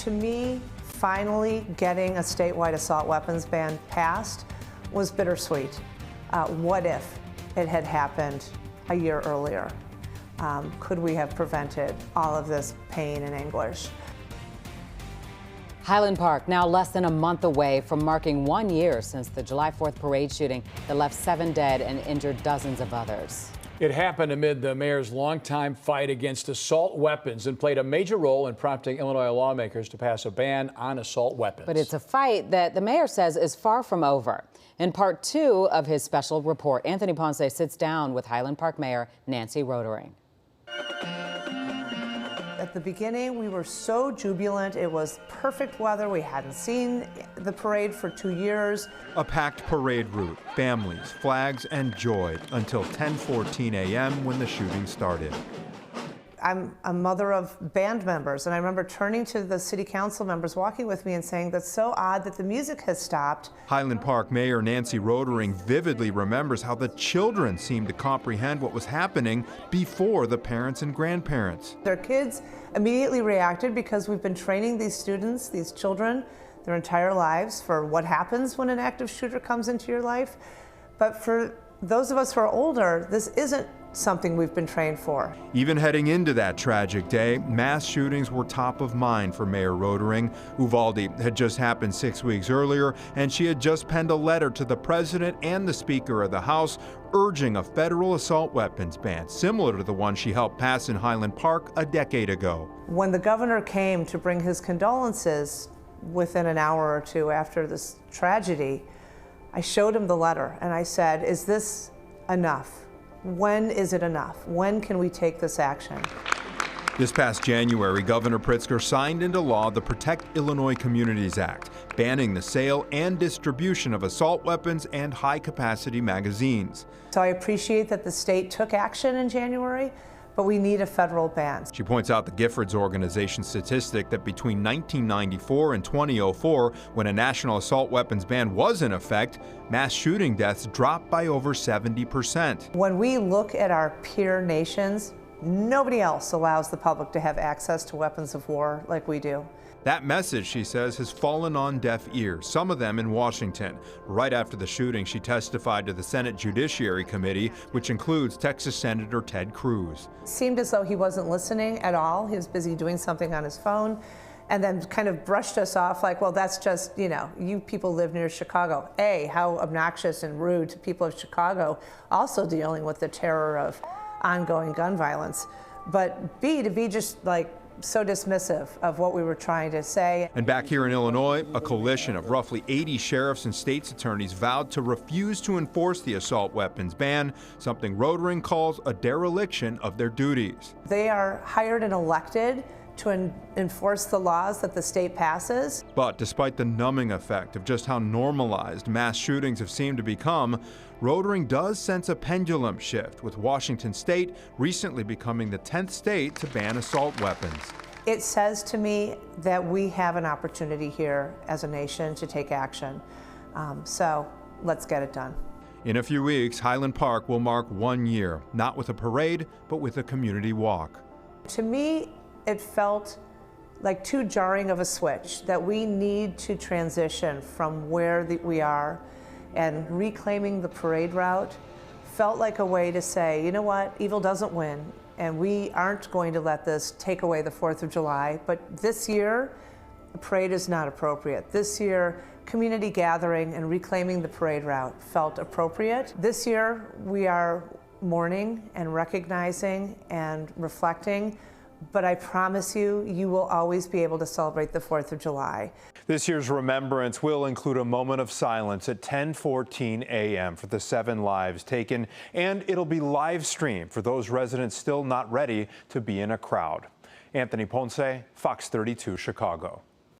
To me, finally getting a statewide assault weapons ban passed was bittersweet. What if it had happened a year earlier? Could we have prevented all of this pain and anguish? Highland Park now less than a month away from marking 1 year since the July 4th parade shooting that left 7 dead and injured dozens of others. It happened amid the mayor's longtime fight against assault weapons and played a major role in prompting Illinois lawmakers to pass a ban on assault weapons. But it's a fight that the mayor says is far from over. In part 2 of his special report, Anthony Ponce sits down with Highland Park Mayor Nancy Rotering. At the beginning, we were so jubilant. It was perfect weather. We hadn't seen the parade for 2 years. A packed parade route, families, flags, and joy until 10:14 a.m. when the shooting started. I'm a mother of band members, and I remember turning to the city council members walking with me and saying, that's so odd that the music has stopped. Highland Park Mayor Nancy Rotering vividly remembers how the children seemed to comprehend what was happening before the parents and grandparents. Their kids immediately reacted because we've been training these students, these children, their entire lives for what happens when an active shooter comes into your life. But for those of us who are older, this isn't something we've been trained for. Even heading into that tragic day, mass shootings were top of mind for Mayor Rotering. Uvalde had just happened 6 weeks earlier, and she had just penned a letter to the president and the Speaker of the House urging a federal assault weapons ban, similar to the one she helped pass in Highland Park a decade ago. When the governor came to bring his condolences within an hour or two after this tragedy, I showed him the letter and I said, is this enough? When is it enough? When can we take this action? This past January, Governor Pritzker signed into law the Protect Illinois Communities Act, banning the sale and distribution of assault weapons and high-capacity magazines. So I appreciate that the state took action in January, but we need a federal ban. She points out the Giffords organization statistic that between 1994 and 2004, when a national assault weapons ban was in effect, mass shooting deaths dropped by over 70%. When we look at our peer nations, nobody else allows the public to have access to weapons of war like we do. That message, she says, has fallen on deaf ears, some of them in Washington. Right after the shooting, she testified to the Senate Judiciary Committee, which includes Texas Senator Ted Cruz. It seemed as though he wasn't listening at all. He was busy doing something on his phone, and then kind of brushed us off like, well, that's just, you people live near Chicago. A, how obnoxious and rude to people of Chicago, also dealing with the terror of ongoing gun violence. But B, to be just like so dismissive of what we were trying to say. And back here in Illinois, a coalition of roughly 80 sheriffs and state's attorneys vowed to refuse to enforce the assault weapons ban, something Rotering calls a dereliction of their duties. They are hired and elected to enforce the laws that the state passes. But despite the numbing effect of just how normalized mass shootings have seemed to become, Rotering does sense a pendulum shift, with Washington state recently becoming the 10th state to ban assault weapons. It says to me that we have an opportunity here as a nation to take action. So let's get it done. In a few weeks, Highland Park will mark 1 year, not with a parade, but with a community walk. To me, it felt like too jarring of a switch, that we need to transition from where we are, and reclaiming the parade route felt like a way to say, you know what, evil doesn't win, and we aren't going to let this take away the 4th of July. But this year, the parade is not appropriate. This year, community gathering and reclaiming the parade route felt appropriate. This year, we are mourning and recognizing and reflecting, but I promise you, you will always be able to celebrate the 4th of July. This year's remembrance will include a moment of silence at 10:14 a.m. for the 7 lives taken, and it'll be live streamed for those residents still not ready to be in a crowd. Anthony Ponce, Fox 32, Chicago.